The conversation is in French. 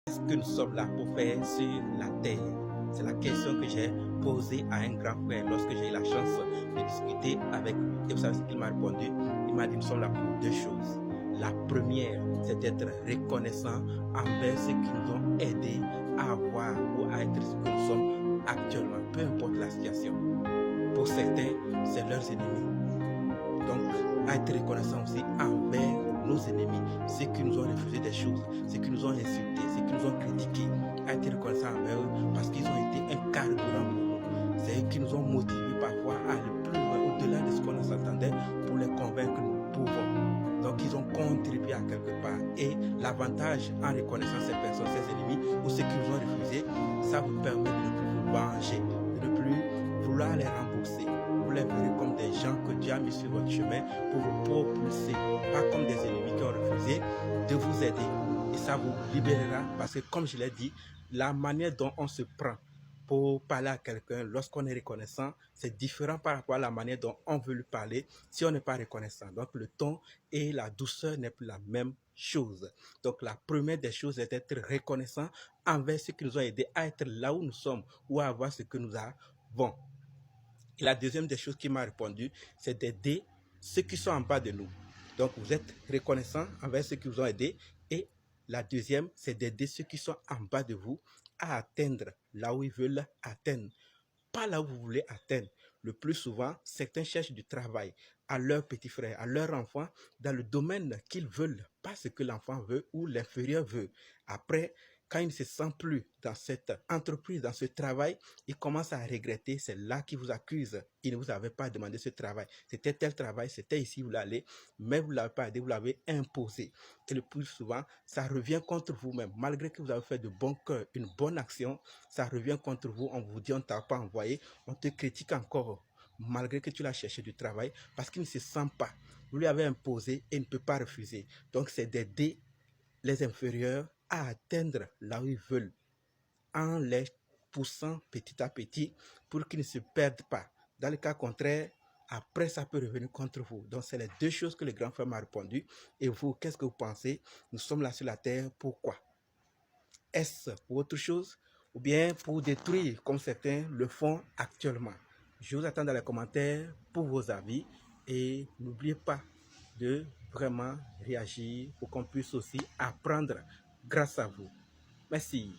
Qu'est-ce que nous sommes là pour faire sur la terre? C'est la question que j'ai posée à un grand frère lorsque j'ai eu la chance de discuter avec lui. Et vous savez ce qu'il m'a répondu? Il m'a dit, nous sommes là pour deux choses. La première, c'est d'être reconnaissant envers ceux qui nous ont aidés à avoir ou à être ce que nous sommes actuellement, peu importe la situation. Pour certains, c'est leurs ennemis. Donc, à être reconnaissant aussi envers nos ennemis, ceux qui nous ont refusé des choses, ceux qui nous ont insultés, ceux qui nous ont critiqués, à être reconnaissant envers eux parce qu'ils ont été un carburant pour nous. C'est eux qui nous ont motivés parfois à aller plus loin, au-delà de ce qu'on s'attendait, pour les convaincre que nous pouvons. Donc, ils ont contribué à quelque part. Et l'avantage en reconnaissant ces personnes, ces ennemis, ou ceux qui nous ont refusés, ça vous permet de ne plus vous venger, de ne plus vouloir les rembourser. Vous les verrez comme des gens que Dieu a mis sur votre chemin pour vous propulser, pas comme des ennemis qui ont refusé de vous aider. Et ça vous libérera parce que, comme je l'ai dit, la manière dont on se prend pour parler à quelqu'un lorsqu'on est reconnaissant, c'est différent par rapport à la manière dont on veut lui parler si on n'est pas reconnaissant. Donc, le ton et la douceur n'est plus la même chose. Donc, la première des choses est d'être reconnaissant envers ceux qui nous ont aidés à être là où nous sommes ou à avoir ce que nous avons. Et la deuxième des choses qui m'a répondu, c'est d'aider ceux qui sont en bas de nous. Donc, vous êtes reconnaissant envers ceux qui vous ont aidé. Et la deuxième, c'est d'aider ceux qui sont en bas de vous à atteindre là où ils veulent atteindre. Pas là où vous voulez atteindre. Le plus souvent, certains cherchent du travail à leurs petits frères, à leurs enfants, dans le domaine qu'ils veulent, pas ce que l'enfant veut ou l'inférieur veut. Après, quand il ne se sent plus dans cette entreprise, dans ce travail, il commence à regretter. C'est là qu'il vous accuse. Il ne vous avait pas demandé ce travail. C'était tel travail, c'était ici, vous l'allez, mais vous ne l'avez pas aidé, vous l'avez imposé. Et le plus souvent, ça revient contre vous-même. Malgré que vous avez fait de bon cœur, une bonne action, ça revient contre vous. On vous dit, on ne t'a pas envoyé, on te critique encore, malgré que tu l'as cherché du travail, parce qu'il ne se sent pas. Vous lui avez imposé et il ne peut pas refuser. Donc, c'est d'aider les inférieurs à atteindre là où ils veulent, en les poussant petit à petit pour qu'ils ne se perdent pas. Dans le cas contraire, après, ça peut revenir contre vous. Donc, c'est les deux choses que le grand frère m'a répondu. Et vous, qu'est-ce que vous pensez? Nous sommes là sur la terre, pourquoi? Est-ce pour autre chose ou bien pour détruire, comme certains le font actuellement? Je vous attends dans les commentaires pour vos avis et n'oubliez pas de vraiment réagir pour qu'on puisse aussi apprendre grâce à vous. Merci.